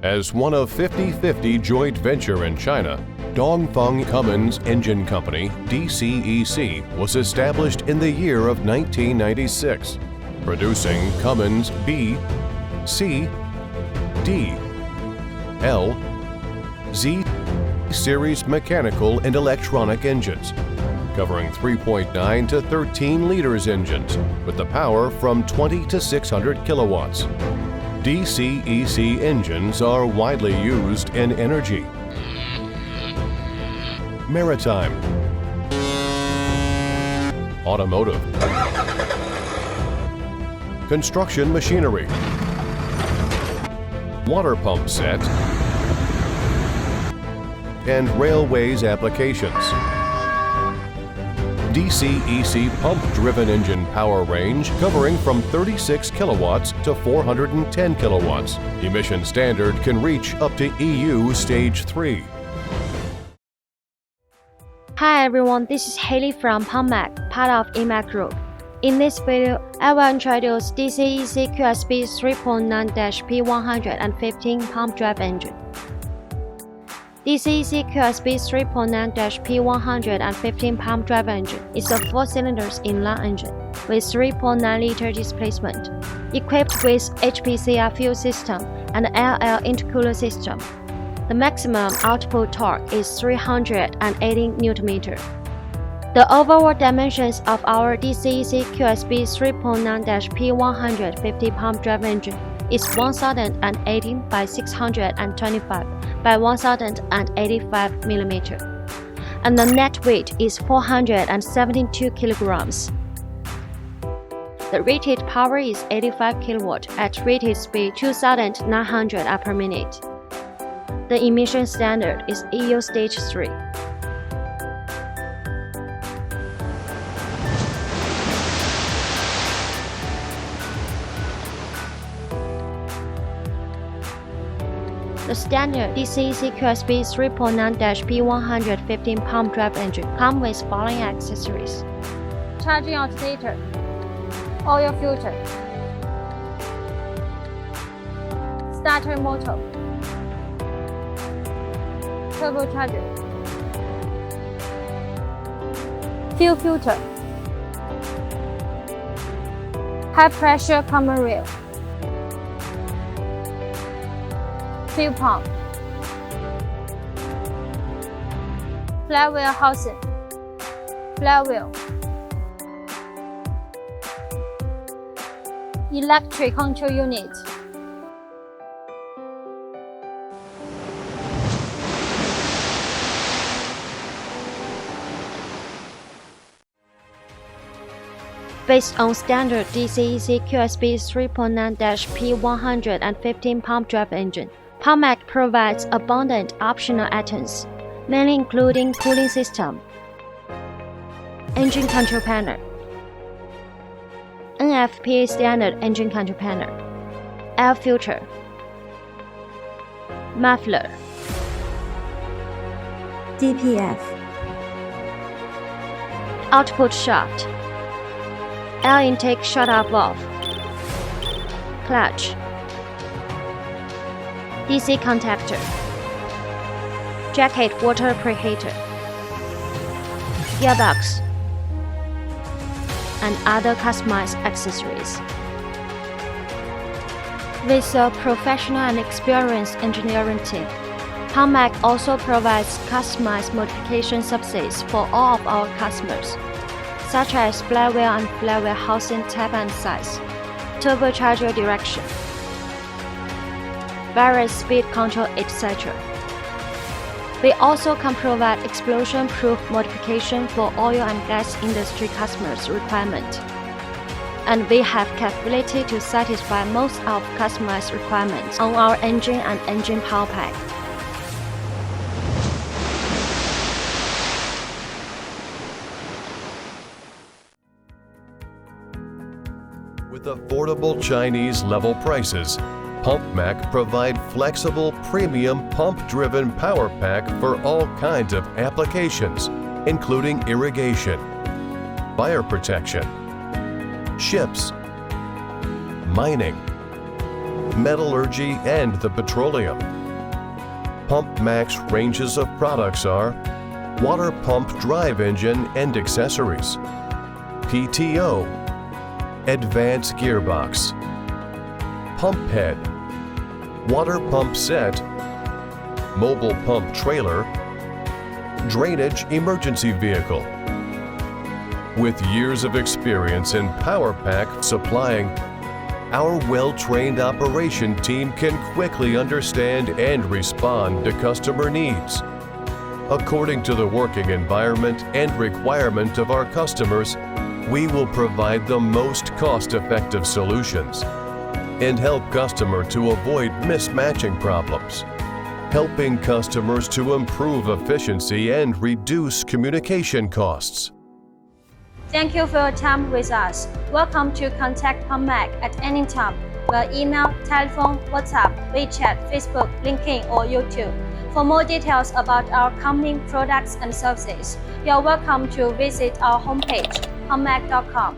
As one of 50/50 joint venture in China, Dongfeng Cummins Engine Company, DCEC, was established in the year of 1996, producing Cummins B, C, D, L, Z series mechanical and electronic engines, covering 3.9 to 13 liters engines with the power from 20 to 600 kilowatts. DCEC engines are widely used in energy, maritime, automotive, construction machinery, water pump set, and railways applications. DCEC pump-driven engine power range covering from 36 kilowatts to 410 kilowatts. Emission standard can reach up to EU Stage 3. Hi everyone, this is Haley from PumpMac, part of EMAC Group. In this video, I will introduce DCEC QSB3.9-P115 pump drive engine. DCEC QSB3.9-P115 pump drive engine is a 4-cylinder inline engine with 3.9-liter displacement, equipped with HPCR fuel system and LL intercooler system. The maximum output torque is 380 Nm. The overall dimensions of our DCEC QSB3.9-P115 pump drive engine is 1018 by 625 by 1085 mm, and the net weight is 472 kilograms. The rated power is 85 kW at rated speed 2900 per minute. The emission standard is EU Stage 3. The standard DCEC QSB 3.9-P115 pump drive engine comes with following accessories: charging alternator, oil filter, starter motor, turbocharger, fuel filter, high pressure common rail, fuel pump, flywheel housing, flywheel, electric control unit, Based on standard DCEC QSB 3.9-P115 pump drive engine, PumpMac provides abundant optional items, mainly including cooling system, engine control panel, NFPA standard engine control panel, air filter, muffler, DPF, output shaft, air intake shutoff valve, clutch, DC contactor, jacket water preheater, gearbox, and other customized accessories. With a professional and experienced engineering team, PumpMac also provides customized modification services for all of our customers, such as flywheel and flywheel housing type and size, turbocharger direction, various speed control, etc. We also can provide explosion-proof modification for oil and gas industry customers' requirement, and we have capability to satisfy most of customers' requirements on our engine and engine power pack. With affordable Chinese-level prices, PumpMac provide flexible premium pump-driven power pack for all kinds of applications, including irrigation, fire protection, ships, mining, metallurgy, and the petroleum. PumpMac's ranges of products are water pump drive engine and accessories, PTO, advanced gearbox, pump head, water pump set, mobile pump trailer, drainage emergency vehicle. With years of experience in PowerPack supplying, our well-trained operation team can quickly understand and respond to customer needs. According to the working environment and requirement of our customers, we will provide the most cost-effective solutions and help customer to avoid mismatching problems, helping customers to improve efficiency and reduce communication costs. Thank you for your time with us. Welcome to contact PumpMac at any time via email, telephone, WhatsApp, WeChat, Facebook, LinkedIn, or YouTube. For more details about our company products and services, you are welcome to visit our homepage, pumpmac.com.